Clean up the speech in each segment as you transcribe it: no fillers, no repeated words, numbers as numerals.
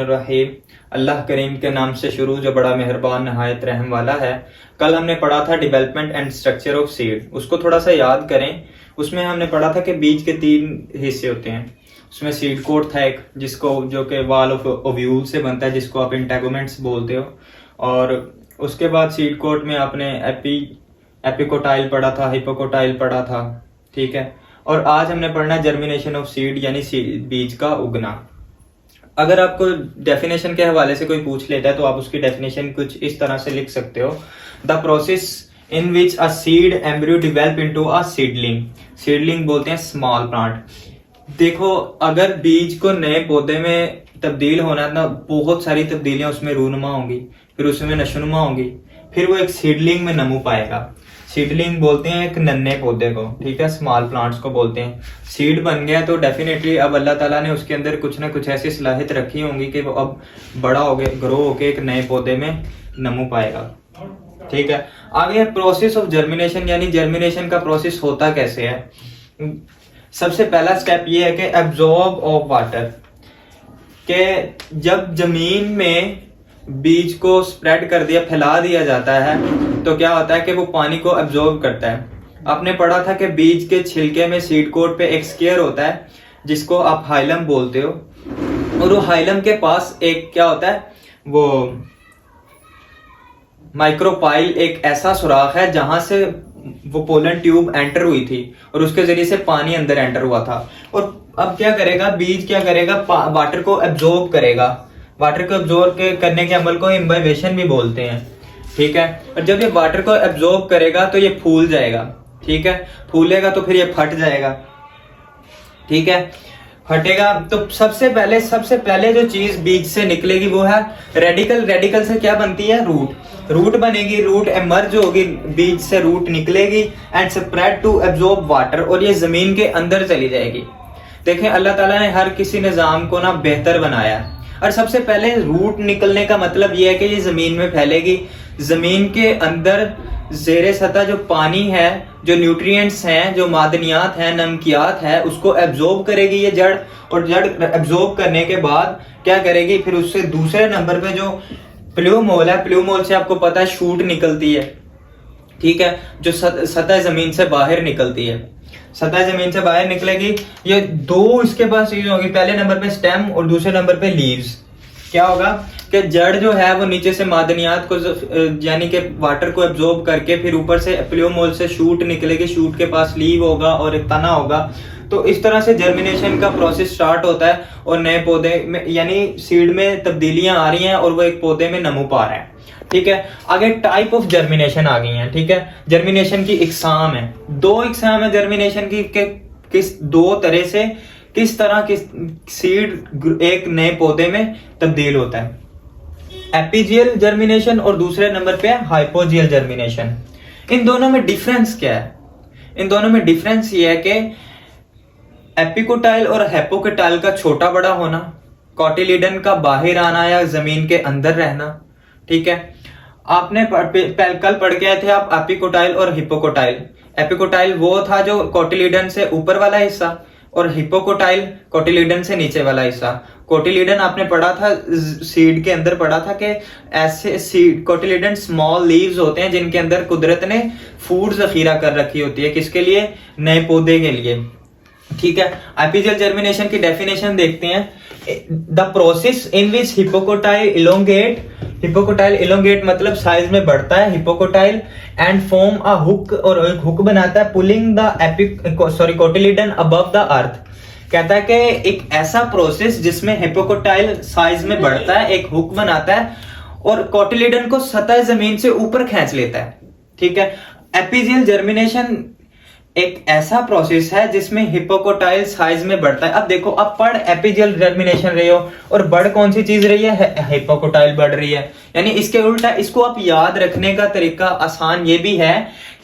रहीम। अल्लाह करीम के नाम से शुरू जो बड़ा मेहरबान नहायत रहम वाला है। कल हमने पढ़ा था development and structure of seed, उसको थोड़ा सा याद करें। उसमें हमने पढ़ा था कि बीज के 3 हिस्से होते हैं। उसमें सीड कोट था एक, जिसको जो कि वाल ऑफ ओव्यूल से बनता है, जिसको आप इंटेगुमेंट्स बोलते हो। और उसके बाद सीड कोट में आपने एपिकोटाइल पढ़ा था, हिपोकोटाइल पढ़ा था, ठीक है। और आज हमने पढ़ना जर्मिनेशन ऑफ सीड, यानी बीज का उगना। अगर आपको डेफिनेशन के हवाले से कोई पूछ लेता है तो आप उसकी डेफिनेशन कुछ इस तरह से लिख सकते हो: the process in which a seed embryo develop into a seedling. Seedling बोलते हैं स्मॉल प्लांट। देखो, अगर बीज को नए पौधे में तब्दील होना है ना, बहुत सारी तब्दीलियां उसमें रूनुमा होंगी, फिर उसमें नशोनुमा होंगी, फिर वो एक सीडलिंग में नमू पाएगा। सीडलिंग बोलते हैं एक नन्हे पौधे को, ठीक है, स्मॉल प्लांट्स को बोलते हैं। सीड बन गया तो डेफिनेटली अब अल्लाह ताला ने उसके अंदर कुछ ना कुछ ऐसी सलाहियत रखी होंगी कि वो अब बड़ा हो गया, ग्रो होके एक नए पौधे में नमू पाएगा, ठीक है। आगे प्रोसेस ऑफ जर्मिनेशन, यानी जर्मिनेशन का प्रोसेस होता कैसे है। सबसे पहला स्टेप ये है कि एब्जॉर्ब ऑफ वाटर, के जब जमीन में बीज को स्प्रेड कर दिया, फैला दिया जाता है, तो क्या होता है कि वो पानी को एब्जॉर्ब करता है। आपने पढ़ा था कि बीज के छिलके में सीड कोट पे एक स्केयर होता है, जिसको आप हाइलम बोलते हो। और वो हाइलम के पास एक क्या होता है, वो माइक्रोपाइल, एक ऐसा सुराख है जहां से वो पोलन ट्यूब एंटर हुई थी और उसके जरिए से पानी अंदर एंटर हुआ था। और अब क्या करेगा बीज, क्या करेगा, वाटर को एब्जॉर्ब करेगा। वाटर को एब्जॉर्ब करने के अमल को इम्बाइबेशन भी बोलते हैं, ठीक है। और जब ये वाटर को एब्जॉर्ब करेगा तो ये फूल जाएगा, ठीक है। फूलेगा तो फिर ये फट जाएगा, ठीक है। फटेगा तो सबसे पहले जो चीज बीज से निकलेगी वो है रेडिकल। रेडिकल से क्या बनती है, रूट बनेगी। रूट एमर्ज होगी बीज से, रूट निकलेगी and spread to absorb water, और ये जमीन के अंदर चली जाएगी। देखें, अल्लाह ताला ने हर किसी निजाम को ना बेहतर बनाया। और सबसे पहले रूट निकलने का मतलब यह है कि ये जमीन में फैलेगी। जमीन के अंदर ज़ेरे सतह जो पानी है, जो न्यूट्रिएंट्स हैं, जो मादनियात हैं, नमकियात है, उसको एब्जॉर्ब करेगी ये जड़। और जड़ एब्जॉर्ब करने के बाद क्या करेगी, फिर उससे दूसरे नंबर पे जो प्लूमोल है, प्लूमोल से आपको पता है शूट निकलती है, ठीक है, जो सतह जमीन से बाहर निकलती है। सतह जमीन से बाहर निकलेगी। ये दो इसके पास चीज होगी, पहले नंबर पे स्टेम और दूसरे नंबर पे लीव्स। क्या होगा कि जड़ जो है वो नीचे से मादनियात को, यानी कि वाटर को एब्जॉर्ब करके, फिर ऊपर से प्लूमोल से शूट निकलेगी। शूट के पास लीव होगा और एक तना होगा। तो इस तरह से जर्मिनेशन का प्रोसेस स्टार्ट होता है और नए पौधे में, यानी सीड में तब्दीलियां आ रही हैं और वो एक पौधे में नमू पा रहे हैं, ठीक है। आगे टाइप ऑफ जर्मिनेशन आ गई हैं, ठीक है। जर्मिनेशन की इकसाम है, 2 इकसाम है जर्मिनेशन की, किस 2 तरह से किस तरह की सीड एक नए पौधे में तब्दील होता है। एपिजियल जर्मिनेशन और दूसरे नंबर पे है हाइपोजियल जर्मिनेशन। इन दोनों में डिफरेंस क्या है? इन दोनों में डिफरेंस ये है कि एपिकोटाइल और हेपोकोटाइल का छोटा बड़ा होना, कोटिलीडन का बाहर आना या जमीन के अंदर रहना, ठीक है। आपने कल पढ़ के आए थे आप एपिकोटाइल और हिपोकोटाइल। एपिकोटाइल वो था जो कोटिलीडन से ऊपर वाला हिस्सा, और हिपोकोटाइल कोटिलीडन से नीचे वाला हिस्सा। कोटिलीडन आपने पढ़ा था, सीड के अंदर पढ़ा था कि ऐसे सीड कोटिलीडन स्मॉल लीव्स होते हैं जिनके अंदर कुदरत ने फूड जखीरा कर रखी होती है। किसके लिए? नए पौधे के लिए, ठीक है। एपिजियल जर्मिनेशन की डेफिनेशन देखते हैं। The process in which hypocotyl elongate, hypocotyl elongate मतलब साइज में बढ़ता है hypocotyl, and form a hook, और एक हुक बनाता है, pulling the cotyledon above the earth. कहता है कि एक ऐसा प्रोसेस जिसमें हिपोकोटाइल साइज में बढ़ता है, एक हुक बनाता है और कोटिलीडन को सतह जमीन से ऊपर खींच लेता है, ठीक है। एपिजियल जर्मिनेशन एक ऐसा प्रोसेस है जिसमें हिपोकोटाइल साइज में बढ़ता है। अब देखो, अब पढ़ एपिजियल जर्मिनेशन रही हो और बढ़ कौन सी चीज रही है? हिपोकोटाइल बढ़ रही है। यानी इसके उल्टा, इसको आप याद रखने का तरीका आसान ये भी है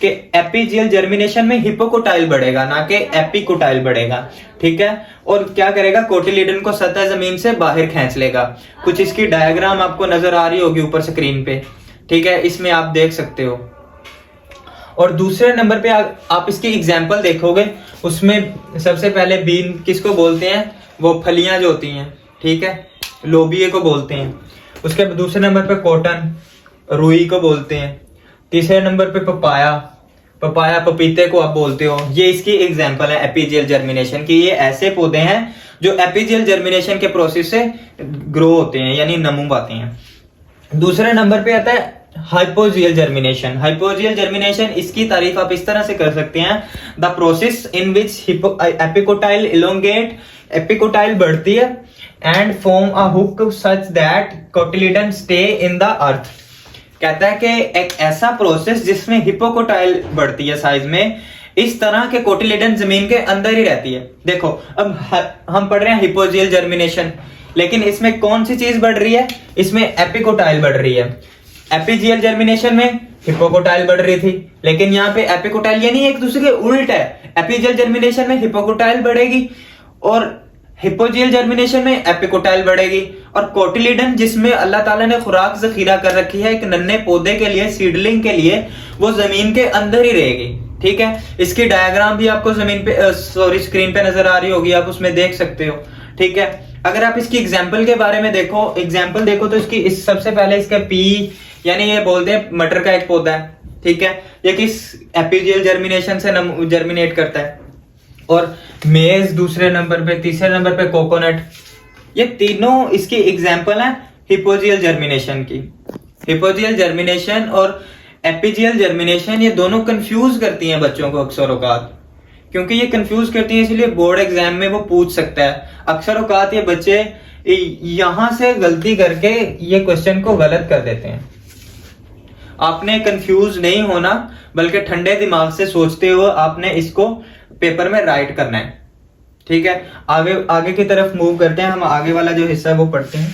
कि एपिजियल जर्मिनेशन में हिपोकोटाइल बढ़ेगा, ना कि एपिकोटाइल बढ़ेगा, ठीक है। और क्या करेगा? कोटिलीडन को सतह जमीन से बाहर खींच लेगा। कुछ इसकी डायग्राम आपको नजर आ रही होगी ऊपर स्क्रीन पे, ठीक है, इसमें आप देख सकते हो। और दूसरे नंबर पे आप इसकी एग्जाम्पल देखोगे, उसमें सबसे पहले बीन किसको बोलते हैं? वो फलियां जो होती हैं, ठीक है, लोबिये को बोलते हैं। उसके दूसरे नंबर पे कॉटन, रुई को बोलते हैं। तीसरे नंबर पे पपाया, पपाया पपीते को आप बोलते हो। ये इसकी एग्जांपल है एपीजियल जर्मिनेशन की। ये ऐसे पौधे हैं जो एपीजियल जर्मिनेशन के प्रोसेस से ग्रो होते हैं, यानी नमू पाते हैं। दूसरे नंबर पे आता है हाइपोजियल जर्मिनेशन। हाइपोजियल जर्मिनेशन, इसकी तारीफ आप इस तरह से कर सकते हैं, the process in which epicotyl elongate, epicotyl बढ़ती है and form a hook such that cotyledon stay in the earth. कहता है कि एक ऐसा प्रोसेस जिसमें हिपोकोटाइल बढ़ती है साइज में, इस तरह के कोटिलिडन जमीन के अंदर ही रहती है। देखो अब हम पढ़ रहे हैं हिपोजियल जर्मिनेशन, लेकिन इसमें कौन सी चीज बढ़ रही है? इसमें एपिकोटाइल बढ़ रही है। एपीजियल जर्मिनेशन में हिपोकोटाइल बढ़ रही थी, लेकिन यहाँ पे एपिकोटाइल यानी एक दूसरे के उल्ट है। एपीजियल जर्मिनेशन में हिपोकोटाइल बढ़ेगी और हिपोजियल जर्मिनेशन में एपिकोटाइल बढ़ेगी। और कोटिलिडन, जिसमें अल्लाह ताला ने खुराक जखीरा कर रखी है एक नन्हे पौधे के लिए, सीडलिंग के लिए, वो जमीन के अंदर ही रहेगी। ठीक है, इसकी डायग्राम भी आपको जमीन पे स्क्रीन पे नजर आ रही होगी, आप उसमें देख सकते हो। ठीक है, अगर आप इसकी एग्जाम्पल के बारे में एग्जाम्पल देखो तो इसकी सबसे पहले इसका पी, यानी ये बोलते हैं मटर का एक पौधा है। ठीक है, ये किस एपीजियल जर्मिनेशन से जर्मिनेट करता है। और मेज दूसरे नंबर पे, तीसरे नंबर पे कोकोनट, ये तीनों इसकी एग्जाम्पल है हिपोजियल जर्मिनेशन की। हिपोजियल जर्मिनेशन और एपीजियल जर्मिनेशन, ये दोनों कंफ्यूज करती हैं बच्चों को अक्सर औकात। क्योंकि ये कंफ्यूज करती है, इसलिए बोर्ड एग्जाम में वो पूछ सकता है। अक्सर औकात ये बच्चे यहां से गलती करके ये क्वेश्चन को गलत कर देते हैं। आपने कंफ्यूज नहीं होना, बल्कि ठंडे दिमाग से सोचते हुए आपने इसको पेपर में राइट करना है। ठीक है, आगे की तरफ मूव करते हैं। हम आगे वाला जो हिस्सा है वो पढ़ते हैं।